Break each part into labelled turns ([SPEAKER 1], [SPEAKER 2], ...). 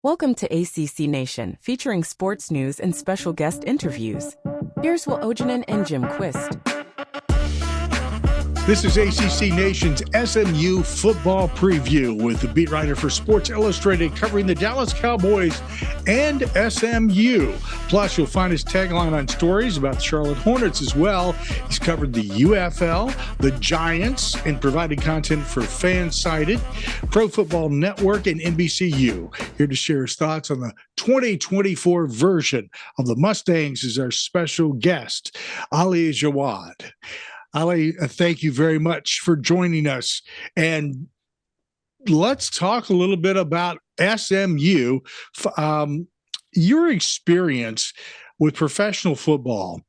[SPEAKER 1] Welcome to ACC Nation, featuring sports news and special guest interviews. Here's Will Ojanen and Jim Quist.
[SPEAKER 2] This is ACC Nation's SMU Football Preview with the beat writer for Sports Illustrated covering the Dallas Cowboys and SMU. Plus, you'll find his tagline on stories about the Charlotte Hornets as well. He's covered the UFL, the Giants, and provided content for Fansided, Pro Football Network, and NBCU. Here to share his thoughts on the 2024 version of the Mustangs is our special guest, Ali Jawad. Ali, thank you very much for joining us. And let's talk a little bit about SMU. Your experience with professional football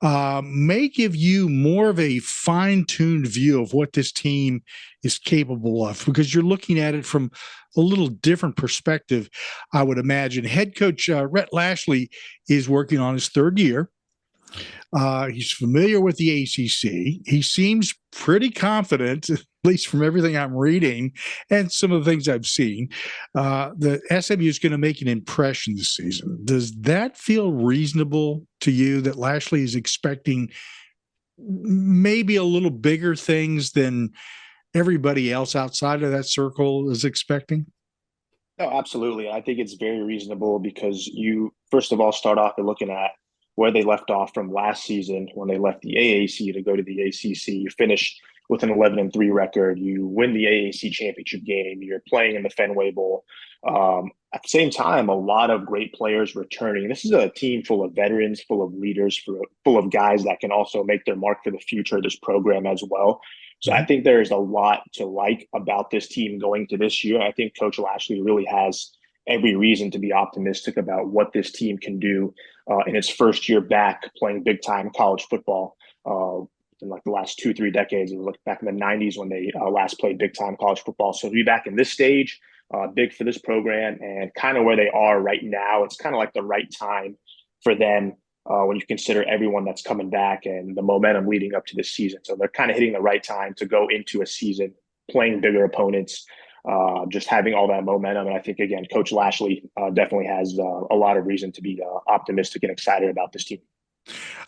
[SPEAKER 2] may give you more of a fine-tuned view of what this team is capable of, because you're looking at it from a little different perspective, I would imagine. Head coach Rhett Lashlee is working on his third year. He's familiar with the ACC. He seems pretty confident, at least from everything I'm reading and some of the things I've seen, that SMU is going to make an impression this season. Does that feel reasonable to you, that Lashlee is expecting maybe a little bigger things than everybody else outside of that circle is expecting?
[SPEAKER 3] No, absolutely. I think it's very reasonable because you, first of all, start off by looking at where they left off from last season when they left the AAC to go to the ACC. You finish with an 11-3 record. You win the AAC championship game. You're playing in the Fenway Bowl. At the same time, a lot of great players returning. This is a team full of veterans, full of leaders, full of guys that can also make their mark for the future of this program as well. So I think there's a lot to like about this team going to this year. I think Coach Lashlee really has every reason to be optimistic about what this team can do in its first year back playing big time college football in like the last 2-3 decades. And look back in the 90s when they last played big time college football. So to be back in this stage, big for this program, and kind of where they are right now, it's kind of like the right time for them when you consider everyone that's coming back and the momentum leading up to this season. So they're kind of hitting the right time to go into a season playing bigger opponents, just having all that momentum. And I think, again, Coach Lashlee definitely has a lot of reason to be optimistic and excited about this team.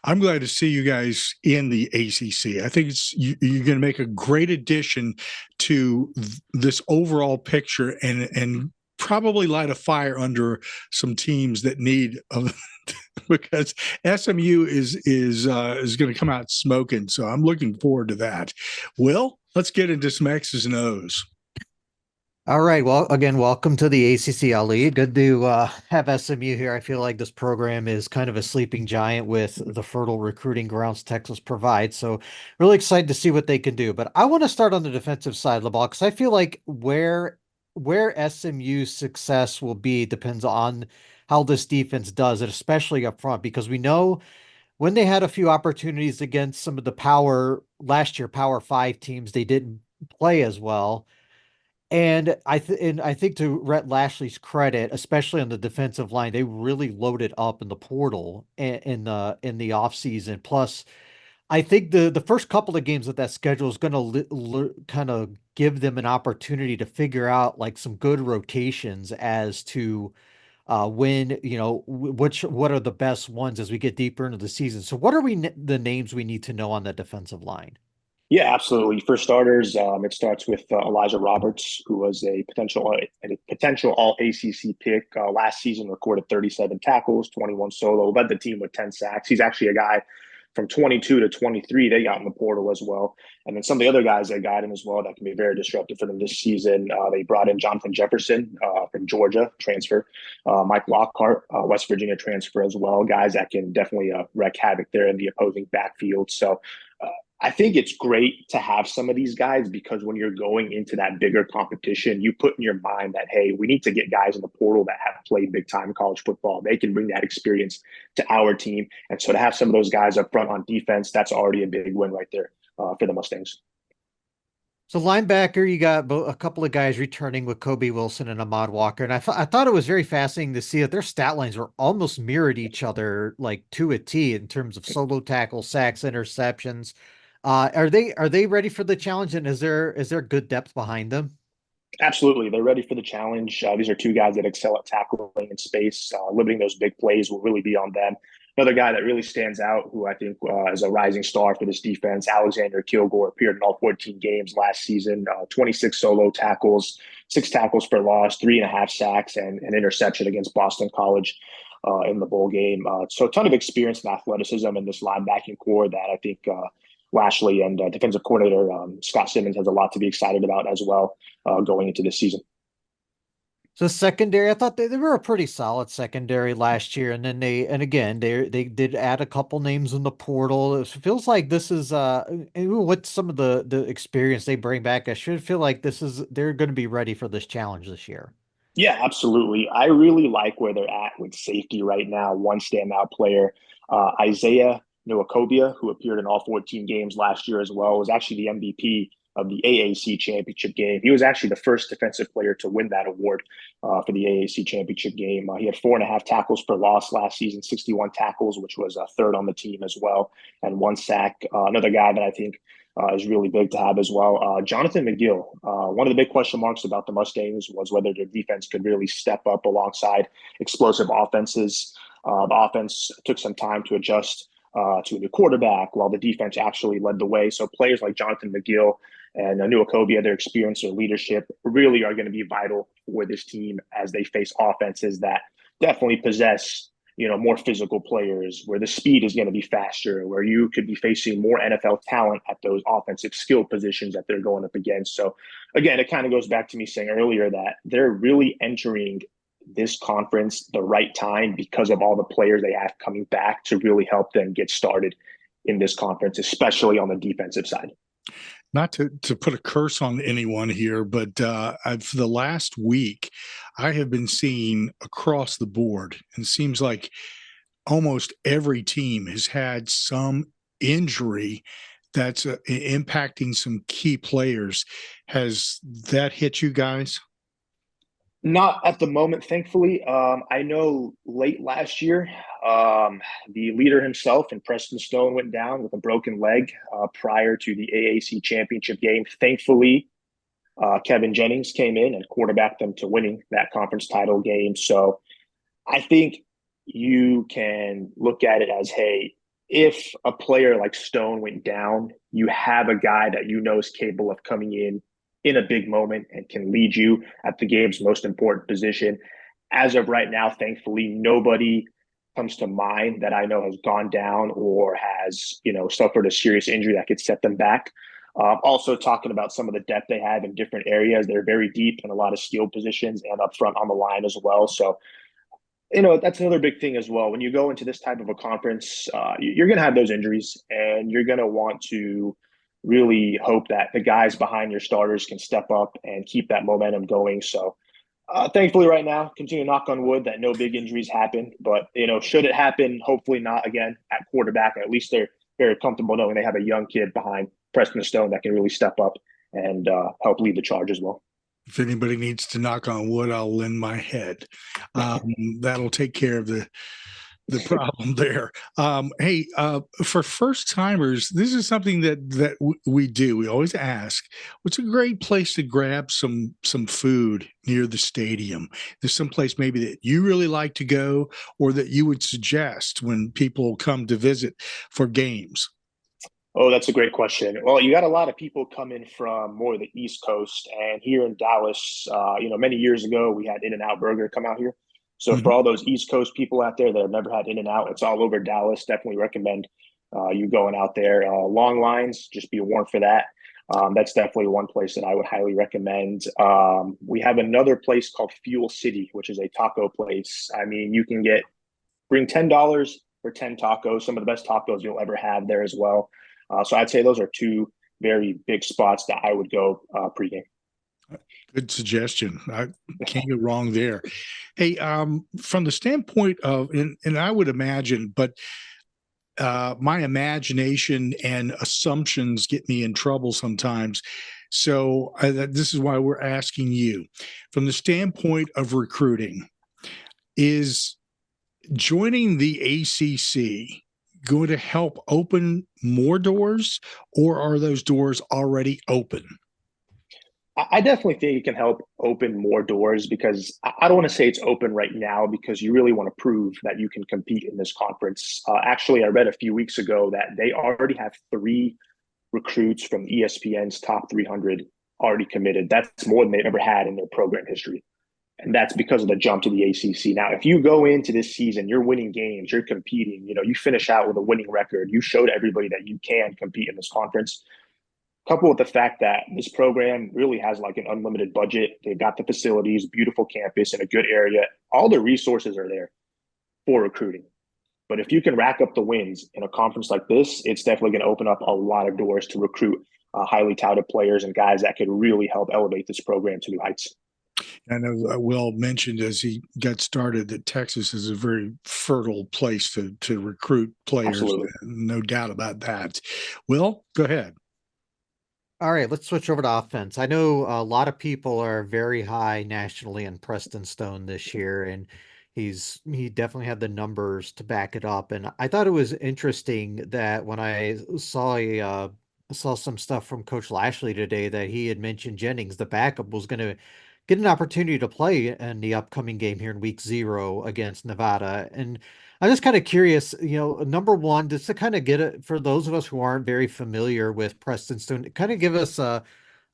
[SPEAKER 2] I'm glad to see you guys in the ACC. I think you're going to make a great addition to this overall picture and probably light a fire under some teams that need because SMU is going to come out smoking. So I'm looking forward to that. Will, let's get into some X's and O's.
[SPEAKER 4] All right. Well, again, welcome to the ACC, Ali. Good to have SMU here. I feel like this program is kind of a sleeping giant with the fertile recruiting grounds Texas provides. So really excited to see what they can do. But I want to start on the defensive side of the ball because I feel like where SMU's success will be depends on how this defense does it, especially up front, because we know when they had a few opportunities against some of the last year Power 5 teams, they didn't play as well. And I think to Rhett Lashlee's credit, especially on the defensive line, they really loaded up in the portal in the offseason. Plus, I think the first couple of games of that schedule is going to kind of give them an opportunity to figure out like some good rotations as to when, what are the best ones as we get deeper into the season. So what are the names we need to know on that defensive line?
[SPEAKER 3] Yeah, absolutely. For starters, it starts with Elijah Roberts, who was a potential All-ACC pick last season, recorded 37 tackles, 21 solo, led the team with 10 sacks. He's actually a guy from 22 to 23 they got in the portal as well. And then some of the other guys they got in as well that can be very disruptive for them this season. They brought in Jonathan Jefferson from Georgia, transfer. Mike Lockhart, West Virginia transfer as well. Guys that can definitely wreak havoc there in the opposing backfield. So I think it's great to have some of these guys because when you're going into that bigger competition, you put in your mind that, hey, we need to get guys in the portal that have played big time college football. They can bring that experience to our team. And so to have some of those guys up front on defense, that's already a big win right there for the Mustangs.
[SPEAKER 4] So linebacker, you got a couple of guys returning with Kobe Wilson and Ahmad Walker. And I thought it was very fascinating to see that their stat lines were almost mirrored each other, like to a T in terms of solo tackles, sacks, interceptions. Are they ready for the challenge? And is there good depth behind them?
[SPEAKER 3] Absolutely. They're ready for the challenge. These are two guys that excel at tackling in space. Limiting those big plays will really be on them. Another guy that really stands out, who I think is a rising star for this defense, Alexander Kilgore, appeared in all 14 games last season, 26 solo tackles, 6 tackles for loss, 3.5 sacks, and an interception against Boston College in the bowl game. So a ton of experience and athleticism in this linebacking core that I think Lashley and defensive coordinator Scott Simmons has a lot to be excited about as well going into this season.
[SPEAKER 4] So secondary, I thought they were a pretty solid secondary last year, and then they did add a couple names in the portal. It feels like this is even with some of the experience they bring back, I should feel like they're going to be ready for this challenge this year.
[SPEAKER 3] Yeah, absolutely. I really like where they're at with safety right now. One standout player, Isaiah Nwokobia, who appeared in all 14 games last year as well, was actually the MVP of the AAC championship game. He was actually the first defensive player to win that award for the AAC championship game. He had 4.5 tackles per loss last season, 61 tackles, which was third on the team as well, and 1 sack. Another guy that I think is really big to have as well. Jonathan McGill, one of the big question marks about the Mustangs was whether their defense could really step up alongside explosive offenses. The offense took some time to adjust to the quarterback while the defense actually led the way. So players like Jonathan McGill and Nwokobia, their experience, their leadership really are going to be vital for this team as they face offenses that definitely possess more physical players, where the speed is going to be faster, where you could be facing more NFL talent at those offensive skill positions that they're going up against. So again, it kind of goes back to me saying earlier that they're really entering this conference the right time because of all the players they have coming back to really help them get started in this conference, especially on the defensive side.
[SPEAKER 2] Not to put a curse on anyone here, but for the last week, I have been seeing across the board, and it seems like almost every team has had some injury that's impacting some key players. Has that hit you guys?
[SPEAKER 3] Not at the moment, thankfully. I know late last year, the leader himself and Preston Stone went down with a broken leg prior to the AAC championship game. Thankfully, Kevin Jennings came in and quarterbacked them to winning that conference title game. So I think you can look at it as, hey, if a player like Stone went down, you have a guy that is capable of coming in a big moment and can lead you at the game's most important position. As of right now, thankfully, nobody comes to mind that I know has gone down or has, suffered a serious injury that could set them back. Also talking about some of the depth they have in different areas. They're very deep in a lot of skill positions and up front on the line as well. So, that's another big thing as well. When you go into this type of a conference, you're going to have those injuries, and you're going to want to really hope that the guys behind your starters can step up and keep that momentum going. So thankfully right now, continue to knock on wood that no big injuries happen. But, should it happen, hopefully not again at quarterback. Or at least they're very comfortable knowing they have a young kid behind Preston Stone that can really step up and help lead the charge as well.
[SPEAKER 2] If anybody needs to knock on wood, I'll lend my head. That'll take care of the problem there. Hey, for first timers, this is something that we do. We always ask, what's a great place to grab some food near the stadium? There's some place maybe that you really like to go, or that you would suggest when people come to visit for games.
[SPEAKER 3] Oh, that's a great question. Well, you got a lot of people coming from more of the East Coast, and here in Dallas, many years ago, we had In-N-Out Burger come out here. So for all those East Coast people out there that have never had In-N-Out, it's all over Dallas. Definitely recommend you going out there. Long lines, just be warned for that. That's definitely one place that I would highly recommend. We have another place called Fuel City, which is a taco place. I mean, you can bring $10 for 10 tacos, some of the best tacos you'll ever have there as well. So I'd say those are two very big spots that I would go pregame.
[SPEAKER 2] Good suggestion. I can't go wrong there. Hey, from the standpoint of, and I would imagine, but my imagination and assumptions get me in trouble sometimes. So this is why we're asking you, from the standpoint of recruiting, is joining the ACC going to help open more doors, or are those doors already open?
[SPEAKER 3] I definitely think it can help open more doors because I don't want to say it's open right now because you really want to prove that you can compete in this conference. Actually, I read a few weeks ago that they already have three recruits from ESPN's top 300 already committed. That's more than they've ever had in their program history. And that's because of the jump to the ACC. Now, if you go into this season, you're winning games, you're competing, you finish out with a winning record, you showed everybody that you can compete in this conference. Coupled with the fact that this program really has like an unlimited budget. They've got the facilities, beautiful campus in a good area. All the resources are there for recruiting. But if you can rack up the wins in a conference like this, it's definitely going to open up a lot of doors to recruit highly touted players and guys that could really help elevate this program to new heights.
[SPEAKER 2] I know Will mentioned as he got started that Texas is a very fertile place to recruit players.
[SPEAKER 3] Absolutely.
[SPEAKER 2] No doubt about that. Will, go ahead.
[SPEAKER 4] All right, let's switch over to offense. I know a lot of people are very high nationally on Preston Stone this year, and he definitely had the numbers to back it up. And I thought it was interesting that when I saw some stuff from Coach Lashley today that he had mentioned Jennings, the backup, was going to get an opportunity to play in the upcoming game here in week 0 against Nevada. And I'm just kind of curious, number one, just to kind of get it for those of us who aren't very familiar with Preston Stone, kind of give us a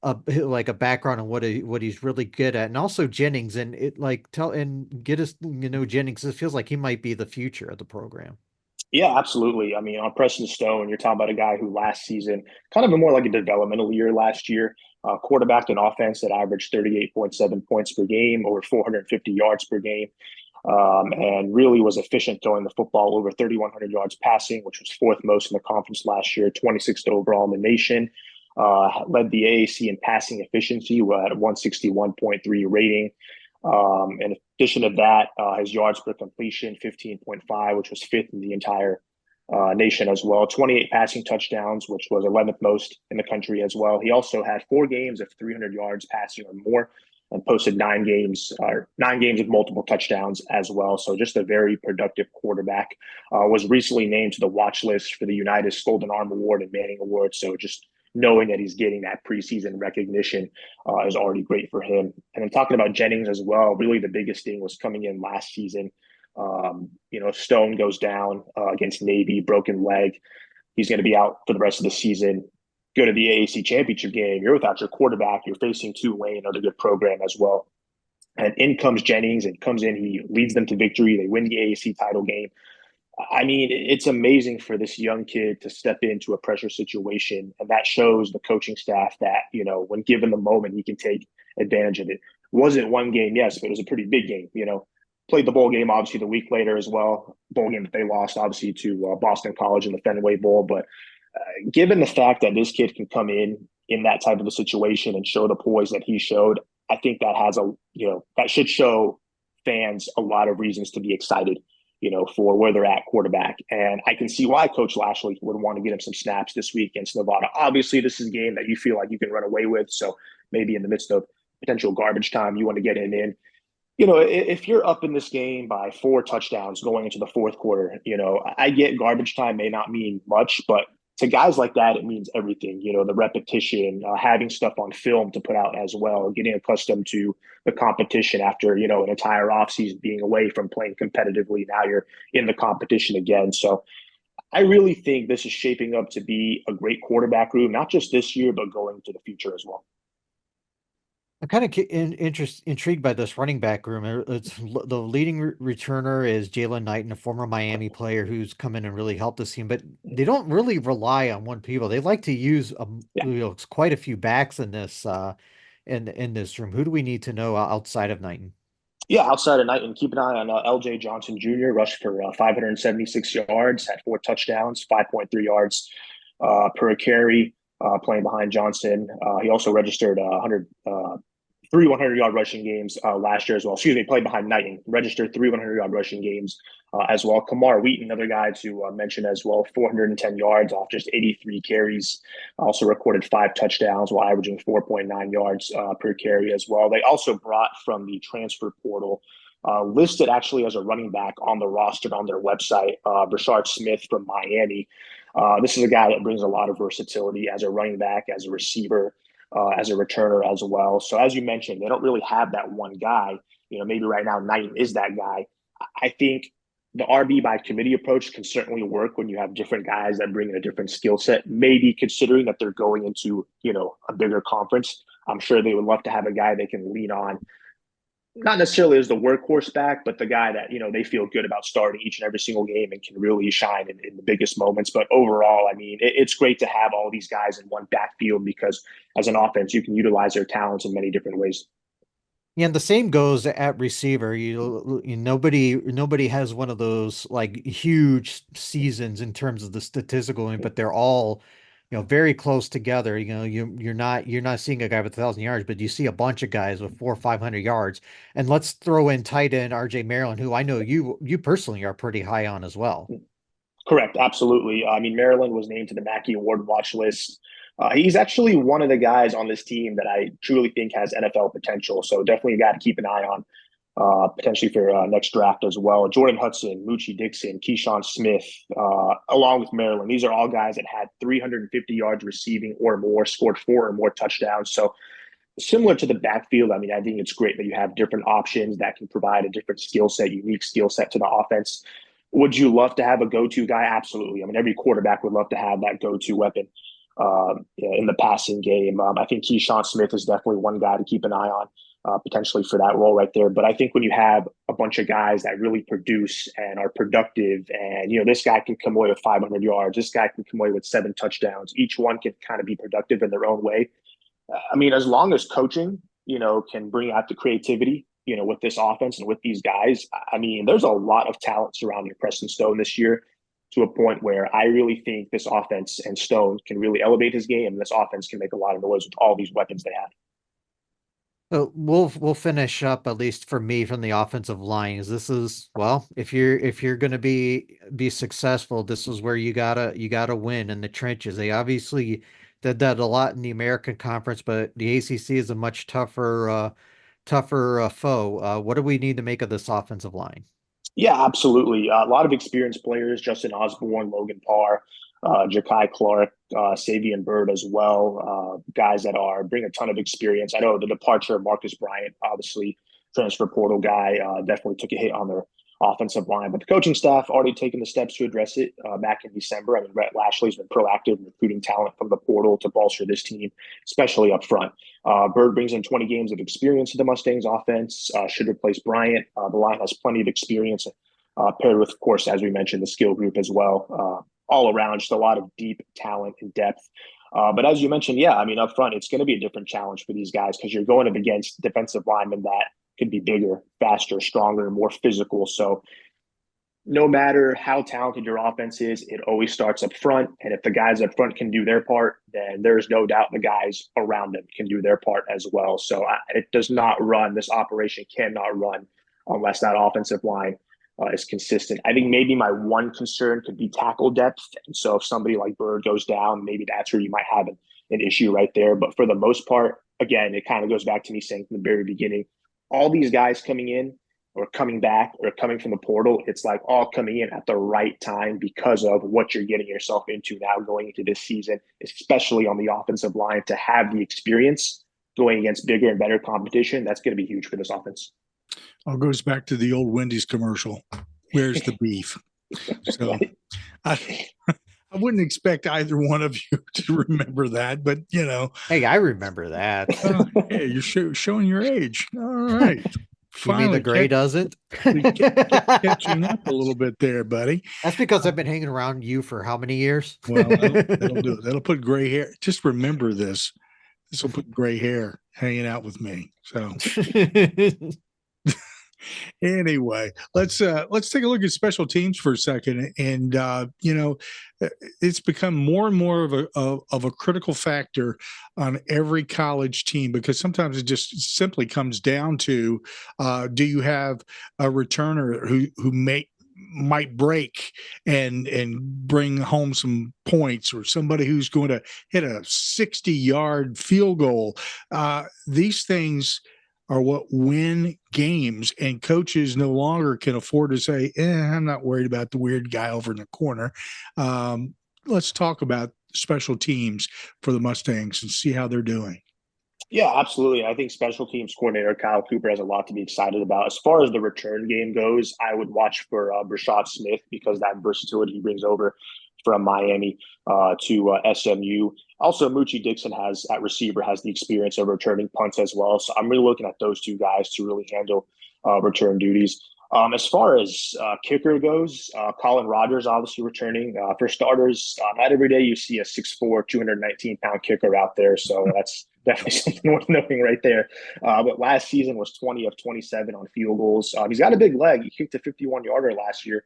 [SPEAKER 4] background on what he's really good at, and also Jennings, and it like tell and get us Jennings. It feels like he might be the future of the program.
[SPEAKER 3] Yeah, absolutely. I mean, on Preston Stone, you're talking about a guy who last season, kind of a more like a developmental year last year, quarterbacked an offense that averaged 38.7 points per game, over 450 yards per game, and really was efficient throwing the football, over 3,100 yards passing, which was fourth most in the conference last year, 26th overall in the nation. Led the AAC in passing efficiency at a 161.3 rating. In addition to that, his yards per completion, 15.5, which was fifth in the entire nation as well. 28 passing touchdowns, which was 11th most in the country as well. He also had 4 games of 300 yards passing or more and posted 9 games with multiple touchdowns as well. So just a very productive quarterback. Was recently named to the watch list for the Unitas Golden Arm Award and Manning Award. So just knowing that he's getting that preseason recognition is already great for him. And then talking about Jennings as well, really the biggest thing was coming in last season. Stone goes down against Navy, broken leg. He's going to be out for the rest of the season. Go to the AAC championship game. You're without your quarterback. You're facing Tulane, another good program as well. And in comes Jennings and comes in. He leads them to victory. They win the AAC title game. I mean, it's amazing for this young kid to step into a pressure situation. And that shows the coaching staff that, when given the moment, he can take advantage of it. Wasn't one game, yes, but it was a pretty big game, Played the bowl game, obviously, the week later as well. Bowl game that they lost, obviously, to Boston College in the Fenway Bowl. But given the fact that this kid can come in that type of a situation and show the poise that he showed, I think that has that should show fans a lot of reasons to be excited for where they're at quarterback. And I can see why Coach Lashley would want to get him some snaps this week against Nevada. Obviously, this is a game that you feel like you can run away with. So maybe in the midst of potential garbage time, you want to get him in. If you're up in this game by 4 touchdowns going into the fourth quarter, I get garbage time may not mean much, but to guys like that, it means everything. The repetition, having stuff on film to put out as well, getting accustomed to the competition after, an entire offseason being away from playing competitively. Now you're in the competition again. So I really think this is shaping up to be a great quarterback room, not just this year, but going into the future as well.
[SPEAKER 4] I'm kind of intrigued by this running back room. It's the leading returner is Jalen Knighton, a former Miami player who's come in and really helped this team. But they don't really rely on one people. They like to use quite a few backs in this in this room. Who do we need to know outside of Knighton?
[SPEAKER 3] Yeah, outside of Knighton, keep an eye on L.J. Johnson Jr. Rushed for 576 yards, had 4 touchdowns, 5.3 yards per carry, playing behind Johnson. He also registered 3 100-yard rushing games last year as well. Excuse me, played behind Knighton, registered 3 100-yard rushing games as well. Kamar Wheaton, another guy to mention as well, 410 yards off just 83 carries. Also recorded 5 touchdowns while averaging 4.9 yards per carry as well. They also brought from the transfer portal, listed actually as a running back on the roster on their website, Brashard Smith from Miami. This is a guy that brings a lot of versatility as a running back, as a receiver. as a returner as well. So as you mentioned, they don't really have that one guy. Maybe right now Knighton is that guy. I think the RB by committee approach can certainly work when you have different guys that bring in a different skill set. Maybe considering that they're going into, a bigger conference, I'm sure they would love to have a guy they can lean on, not necessarily as the workhorse back, but the guy that, they feel good about starting each and every single game and can really shine in the biggest moments. But overall, I mean, it's great to have all these guys in one backfield because as an offense, you can utilize their talents in many different ways.
[SPEAKER 4] Yeah, and the same goes at receiver. Nobody has one of those like huge seasons in terms of the statistical, but they're all, very close together. You're not seeing a guy with 1,000 yards, but you see a bunch of guys with 400 or 500 yards. And let's throw in tight end RJ Maryland, who I know you personally are pretty high on as well.
[SPEAKER 3] Correct. Absolutely. I mean, Maryland was named to the Mackey Award watch list. He's actually one of the guys on this team that I truly think has NFL potential. So definitely got to keep an eye on potentially for next draft as well. Jordan Hudson, Moochie Dixon, Keyshawn Smith, along with Maryland. These are all guys that had 350 yards receiving or more, scored 4 or more touchdowns. So similar to the backfield, I mean, I think it's great that you have different options that can provide a different skill set, unique skill set to the offense. Would you love to have a go-to guy? Absolutely. I mean, every quarterback would love to have that go-to weapon in the passing game. I think Keyshawn Smith is definitely one guy to keep an eye on potentially for that role right there. But I think when you have a bunch of guys that really produce and are productive and, this guy can come away with 500 yards, this guy can come away with 7 touchdowns, each one can kind of be productive in their own way. I mean, as long as coaching, can bring out the creativity, with this offense and with these guys, I mean, there's a lot of talent surrounding Preston Stone this year to a point where I really think this offense and Stone can really elevate his game. And this offense can make a lot of noise with all these weapons they have.
[SPEAKER 4] So we'll finish up, at least for me, from the offensive line. If you're going to be successful, this is where you gotta win in the trenches. They obviously did that a lot in the American Conference, but the ACC is a much tougher foe. What do we need to make of this offensive line?
[SPEAKER 3] Yeah, absolutely. A lot of experienced players: Justin Osborne, Logan Parr, Ja'Kai Clark, Savion Byrd as well. Guys that bring a ton of experience. I know the departure of Marcus Bryant, obviously transfer portal guy, definitely took a hit on their offensive line. But the coaching staff already taken the steps to address it back in December. I mean, Rhett Lashley's been proactive in recruiting talent from the portal to bolster this team, especially up front. Byrd brings in 20 games of experience to the Mustangs offense, should replace Bryant. The line has plenty of experience, paired with, of course, as we mentioned, the skill group as well. All around, just a lot of deep talent and depth. But as you mentioned, yeah, I mean, up front, it's going to be a different challenge for these guys because you're going up against defensive linemen that could be bigger, faster, stronger, more physical. So no matter how talented your offense is, it always starts up front. And if the guys up front can do their part, then there's no doubt the guys around them can do their part as well. So it does not run. This operation cannot run unless that offensive line is consistent. I think maybe my one concern could be tackle depth. And so if somebody like Byrd goes down, maybe that's where you might have an issue right there. But for the most part, again, it kind of goes back to me saying from the very beginning, all these guys coming in or coming back or coming from the portal, it's like all coming in at the right time because of what you're getting yourself into now going into this season, especially on the offensive line, to have the experience going against bigger and better competition. That's going to be huge for this offense.
[SPEAKER 2] All goes back to the old Wendy's commercial. Where's the beef? So I wouldn't expect either one of you to remember that, but
[SPEAKER 4] Hey, I remember that.
[SPEAKER 2] Hey, you're showing your age. All right.
[SPEAKER 4] You mean the gray doesn't?
[SPEAKER 2] Catching up a little bit there, buddy.
[SPEAKER 4] That's because I've been hanging around you for how many years?
[SPEAKER 2] Well, that'll do it. That'll put gray hair. Just remember this. This will put gray hair hanging out with me. So anyway, let's take a look at special teams for a second. And it's become more and more of a critical factor on every college team because sometimes it just simply comes down to do you have a returner who might break and bring home some points, or somebody who's going to hit a 60-yard field goal. These things are what win games, and coaches no longer can afford to say, I'm not worried about the weird guy over in the corner. Let's talk about special teams for the Mustangs and see how they're doing.
[SPEAKER 3] Yeah, absolutely. I think special teams coordinator Kyle Cooper has a lot to be excited about. As far as the return game goes, I would watch for Brashad Smith because that versatility he brings over from Miami to SMU. Also, Moochie Dixon has at receiver has the experience of returning punts as well. So I'm really looking at those two guys to really handle return duties. As far as kicker goes, Colin Rogers obviously returning. For starters, not every day you see a 6'4", 219-pound kicker out there. So that's definitely something worth noting right there. But last season was 20 of 27 on field goals. He's got a big leg. He kicked a 51-yarder last year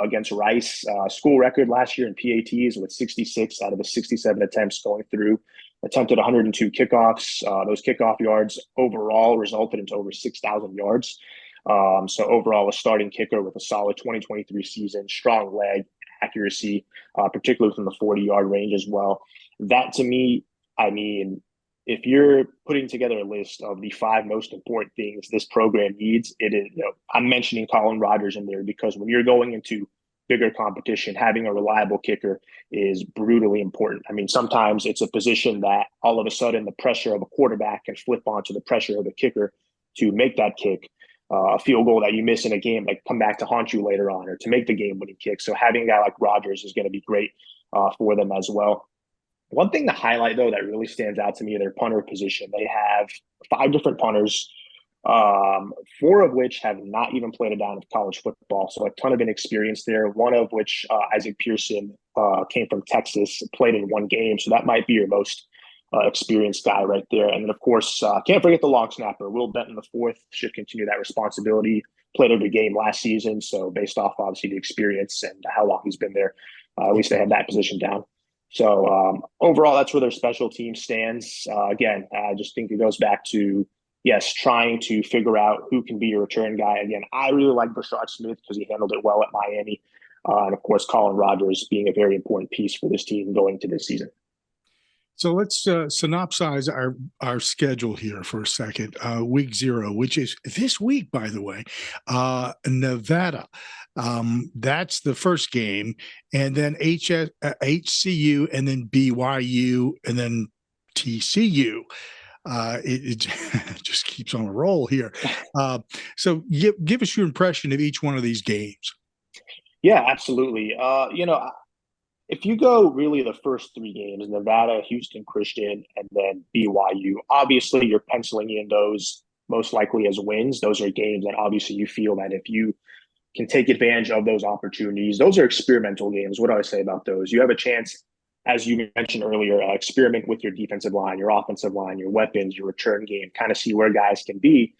[SPEAKER 3] against Rice. School record last year in PATs with 66 out of the 67 attempts going through. Attempted 102 kickoffs. Those kickoff yards overall resulted into over 6,000 yards. So overall, a starting kicker with a solid 2023 season, strong leg, accuracy, particularly within the 40-yard range as well. That to me, I mean, if you're putting together a list of the 5 most important things this program needs, it is, I'm mentioning Colin Rogers in there because when you're going into bigger competition, having a reliable kicker is brutally important. I mean, sometimes it's a position that all of a sudden the pressure of a quarterback can flip onto the pressure of the kicker to make that kick. A field goal that you miss in a game, like come back to haunt you later on, or to make the game-winning kick. So having a guy like Rogers is going to be great for them as well. One thing to highlight, though, that really stands out to me, their punter position. They have 5 different punters, 4 of which have not even played a down of college football. So a ton of inexperience there. One of which, Isaac Pearson, came from Texas, played in 1 game. So that might be your most experienced guy right there. And then, of course, can't forget the long snapper. Will Benton IV should continue that responsibility. Played every game last season. So based off, obviously, the experience and how long he's been there, at least they have that position down. So overall, that's where their special team stands. Again, I just think it goes back to, yes, trying to figure out who can be your return guy. Again, I really like Brashad Smith because he handled it well at Miami. And, of course, Colin Rogers being a very important piece for this team going to this season.
[SPEAKER 2] So let's synopsize our schedule here for a second. Week 0, which is this week, by the way, Nevada. That's the first game, and then HCU, and then BYU, and then TCU. It just keeps on a roll here. So give us your impression of each one of these games.
[SPEAKER 3] Yeah, absolutely. If you go really the first 3 games, Nevada, Houston Christian, and then BYU, obviously you're penciling in those most likely as wins. Those are games that obviously you feel that if you can take advantage of those opportunities, those are experimental games. What do I say about those? You have a chance, as you mentioned earlier, experiment with your defensive line, your offensive line, your weapons, your return game, kind of see where guys can be.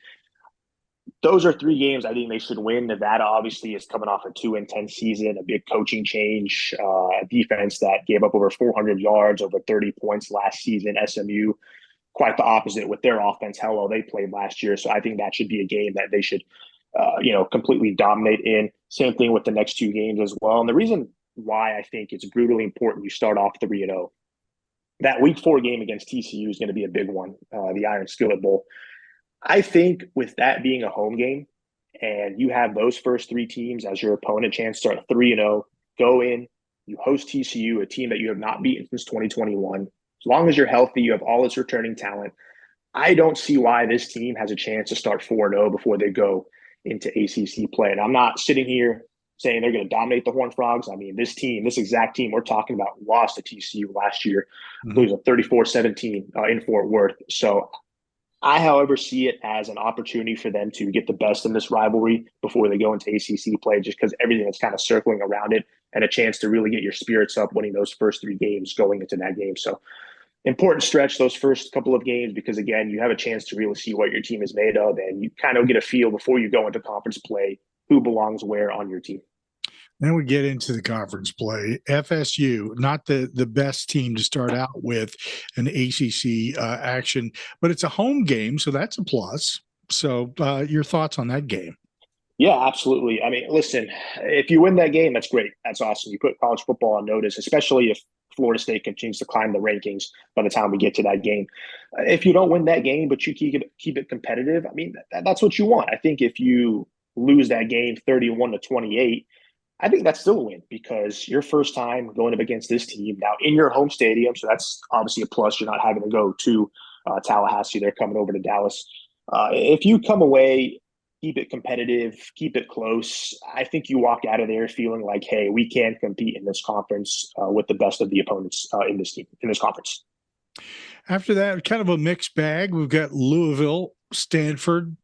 [SPEAKER 3] Those are 3 games I think they should win. Nevada obviously is coming off a 2-10 season, a big coaching change, a defense that gave up over 400 yards, over 30 points last season. SMU, quite the opposite with their offense, how well they played last year. So I think that should be a game that they should, completely dominate in. Same thing with the next 2 games as well. And the reason why I think it's brutally important you start off 3-0, that week 4 game against TCU is going to be a big one, the Iron Skillet Bowl. I think with that being a home game and you have those first 3 teams as your opponent, chance to start 3-0, go in, you host TCU, a team that you have not beaten since 2021. As long as you're healthy, you have all its returning talent. I don't see why this team has a chance to start 4-0 before they go into ACC play. And I'm not sitting here saying they're going to dominate the Horned Frogs. I mean, this exact team we're talking about lost to TCU last year, losing 34-17 in Fort Worth. So I, however, see it as an opportunity for them to get the best in this rivalry before they go into ACC play, just because everything that's kind of circling around it, and a chance to really get your spirits up winning those first 3 games going into that game. So important stretch those first couple of games because, again, you have a chance to really see what your team is made of, and you kind of get a feel before you go into conference play who belongs where on your team.
[SPEAKER 2] Then we get into the conference play. FSU, not the best team to start out with an ACC action, but it's a home game, so that's a plus. So your thoughts on that game?
[SPEAKER 3] Yeah, absolutely. I mean, listen, if you win that game, that's great. That's awesome. You put college football on notice, especially if Florida State continues to climb the rankings by the time we get to that game. If you don't win that game, but you keep it competitive, I mean, that's what you want. I think if you lose that game 31-28, I think that's still a win because your first time going up against this team now in your home stadium. So that's obviously a plus. You're not having to go to Tallahassee. They're coming over to Dallas. If you come away, keep it competitive, keep it close, I think you walk out of there feeling like, hey, we can compete in this conference with the best of the opponents in this conference.
[SPEAKER 2] After that, kind of a mixed bag. We've got Louisville, Stanford,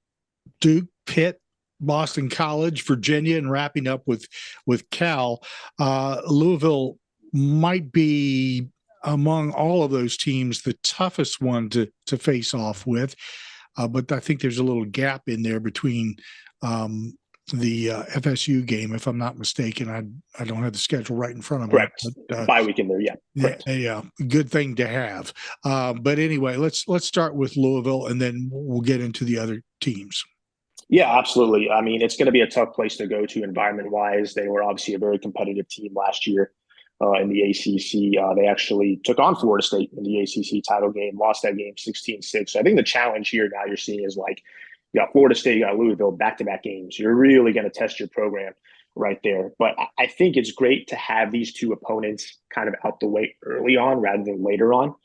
[SPEAKER 2] Duke, Pitt, Boston College, Virginia, and wrapping up with Cal. Louisville might be among all of those teams the toughest one to face off with, but I think there's a little gap in there between the FSU game, if I'm not mistaken. I don't have the schedule right in front of me.
[SPEAKER 3] Correct. Bye week in there, yeah. Correct.
[SPEAKER 2] A good thing to have. But anyway, let's start with Louisville, and then we'll get into the other teams.
[SPEAKER 3] Yeah, absolutely. I mean, it's going to be a tough place to go to environment-wise. They were obviously a very competitive team last year in the ACC. They actually took on Florida State in the ACC title game, lost that game 16-6. So I think the challenge here now you're seeing is like, you got Florida State, you got Louisville, back-to-back games. You're really going to test your program right there. But I think it's great to have these two opponents kind of out the way early on rather than later on,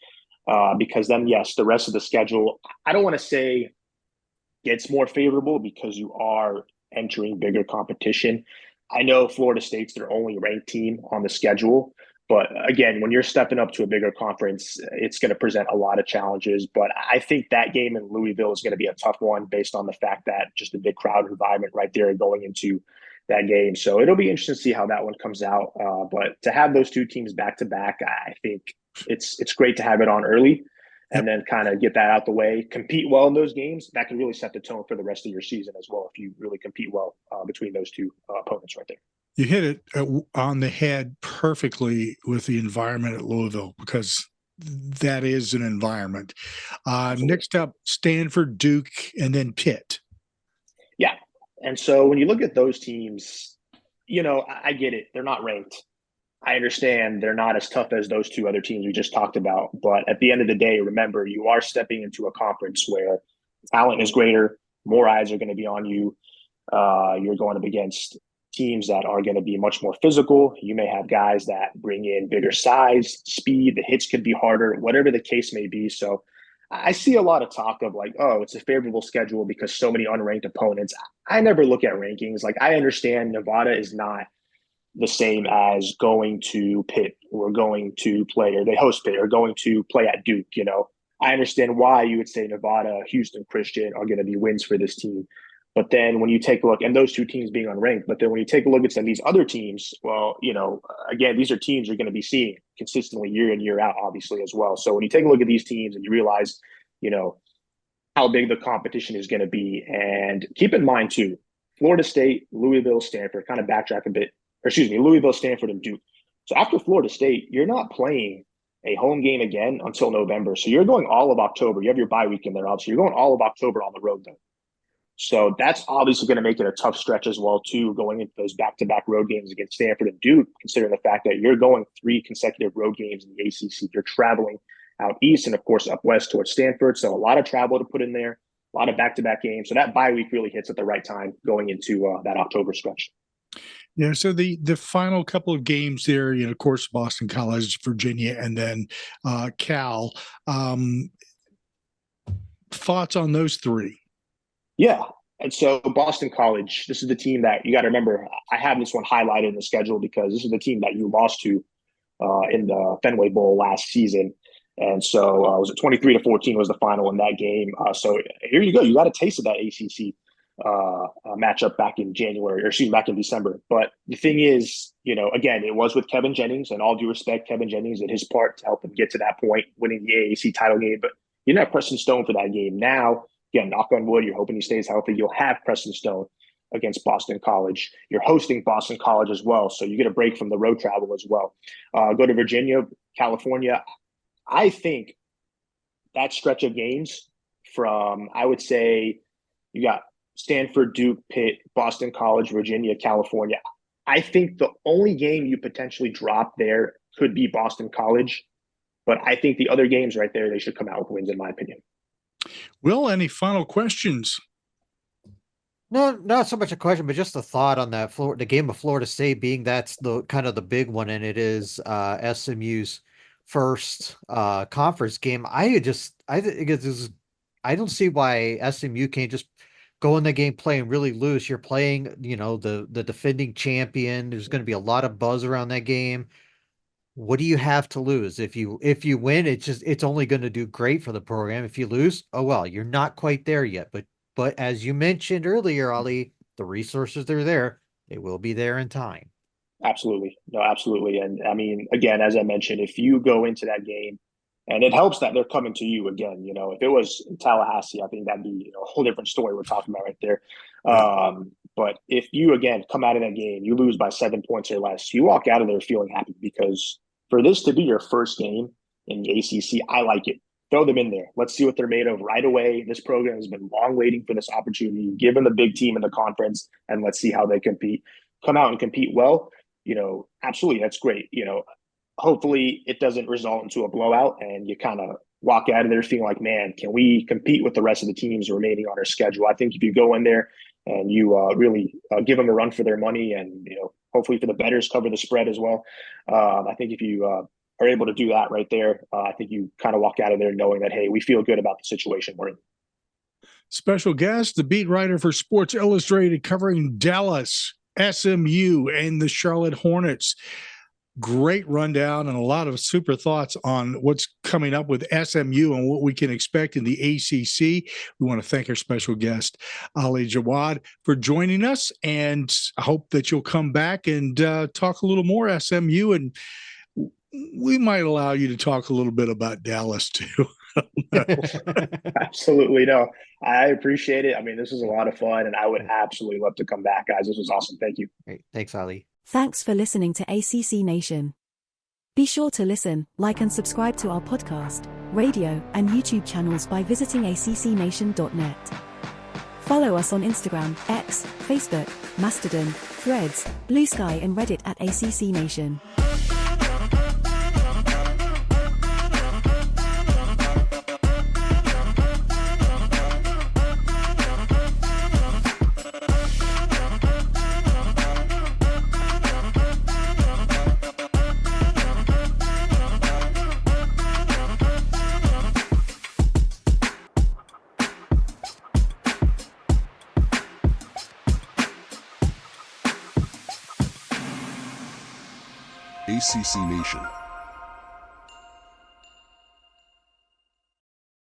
[SPEAKER 3] because then, yes, the rest of the schedule, I don't want to say gets more favorable because you are entering bigger competition. I know Florida State's their only ranked team on the schedule, but again, when you're stepping up to a bigger conference, it's going to present a lot of challenges. But I think that game in Louisville is going to be a tough one based on the fact that just a big crowd environment right there going into that game. So it'll be interesting to see how that one comes out. But to have those two teams back to back, I think it's great to have it on early and then kind of get that out the way, compete well in those games. That can really set the tone for the rest of your season as well if you really compete well between those two opponents right there.
[SPEAKER 2] You hit it on the head perfectly with the environment at Louisville, because that is an environment. Next up, Stanford, Duke, and then Pitt.
[SPEAKER 3] Yeah. And so when you look at those teams, you know, I get it. They're not ranked. I understand they're not as tough as those two other teams we just talked about. But at the end of the day, remember, you are stepping into a conference where talent is greater, more eyes are going to be on you. You're going up against teams that are going to be much more physical. You may have guys that bring in bigger size, speed, the hits could be harder, whatever the case may be. So I see a lot of talk of like, oh, it's a favorable schedule because so many unranked opponents. I never look at rankings. Like, I understand Nevada is not the same as going to Pitt or going to play, or they host Pitt, or going to play at Duke. You know, I understand why you would say Nevada, Houston Christian are going to be wins for this team. But then when you take a look, and those two teams being unranked, but then when you take a look at some of these other teams, well, you know, again, these are teams you're going to be seeing consistently year in, year out, obviously, as well. So when you take a look at these teams and you realize, you know, how big the competition is going to be, and keep in mind too, Florida State, Louisville, Stanford, kind of backtrack a bit, Louisville, Stanford, and Duke. So after Florida State, you're not playing a home game again until November. So you're going all of October. You have your bye week in there, obviously. You're going all of October on the road, though. So that's obviously going to make it a tough stretch as well, too, going into those back-to-back road games against Stanford and Duke, considering the fact that you're going 3 consecutive road games in the ACC. You're traveling out east and, of course, up west towards Stanford. So a lot of travel to put in there, a lot of back-to-back games. So that bye week really hits at the right time going into that October stretch.
[SPEAKER 2] Yeah, so the final couple of games there, you know, of course, Boston College, Virginia, and then Cal. Thoughts on those 3?
[SPEAKER 3] Yeah. And so Boston College, this is the team that you got to remember. I have this one highlighted in the schedule because this is the team that you lost to in the Fenway Bowl last season. And so was it 23-14 was the final in that game. So here you go. You got a taste of that ACC matchup back in back in December. But the thing is, you know, again, it was with Kevin Jennings, and all due respect, Kevin Jennings did his part to help them get to that point, winning the AAC title game. But you're not Preston Stone for that game. Now, again, knock on wood, you're hoping he stays healthy. You'll have Preston Stone against Boston College. You're hosting Boston College as well, so you get a break from the road travel as well. Go to Virginia, California. I think that stretch of games from, I would say, you got Stanford, Duke, Pitt, Boston College, Virginia, California. I think the only game you potentially drop there could be Boston College, but I think the other games right there, they should come out with wins, in my opinion.
[SPEAKER 2] Will, any final questions?
[SPEAKER 4] No, not so much a question, but just a thought on that the game of Florida State, being that's the kind of the big one, and it is SMU's first conference game. I think I don't see why SMU can't just go in the game playing really loose. You're playing, the defending champion. There's going to be a lot of buzz around that game. What do you have to lose? If you win, it's only going to do great for the program. If you lose, oh well, you're not quite there yet. But as you mentioned earlier, Ali, the resources are there. They will be there in time.
[SPEAKER 3] Absolutely. No, absolutely. And I mean, again, as I mentioned, if you go into that game, and it helps that they're coming to you again, if it was in Tallahassee, I think that'd be a whole different story we're talking about right there. But if you, again, come out of that game, you lose by 7 points or less, you walk out of there feeling happy, because for this to be your first game in the ACC, I like it. Throw them in there. Let's see what they're made of right away. This program has been long waiting for this opportunity. Give them the big team in the conference, and let's see how they compete. Come out and compete well. Absolutely, that's great. Hopefully it doesn't result into a blowout and you kind of walk out of there feeling like, man, can we compete with the rest of the teams remaining on our schedule? I think if you go in there and you really give them a run for their money, and, hopefully for the bettors, cover the spread as well. I think if you are able to do that right there, I think you kind of walk out of there knowing that, hey, we feel good about the situation we're in.
[SPEAKER 2] Special guest, the beat writer for Sports Illustrated, covering Dallas, SMU, and the Charlotte Hornets. Great rundown and a lot of super thoughts on what's coming up with SMU and what we can expect in the ACC. We want to thank our special guest, Ali Jawad, for joining us, and I hope that you'll come back and talk a little more SMU, and we might allow you to talk a little bit about Dallas too.
[SPEAKER 3] Absolutely. No, I appreciate it. I mean, this was a lot of fun, and I would absolutely love to come back, guys. This was awesome. Thank you.
[SPEAKER 4] Great. Thanks, Ali.
[SPEAKER 5] Thanks for listening to ACC Nation. Be sure to listen, like and subscribe to our podcast, radio, and YouTube channels by visiting accnation.net. Follow us on Instagram, X, Facebook, Mastodon, Threads, Blue Sky and Reddit at ACC Nation.
[SPEAKER 6] ACC Nation.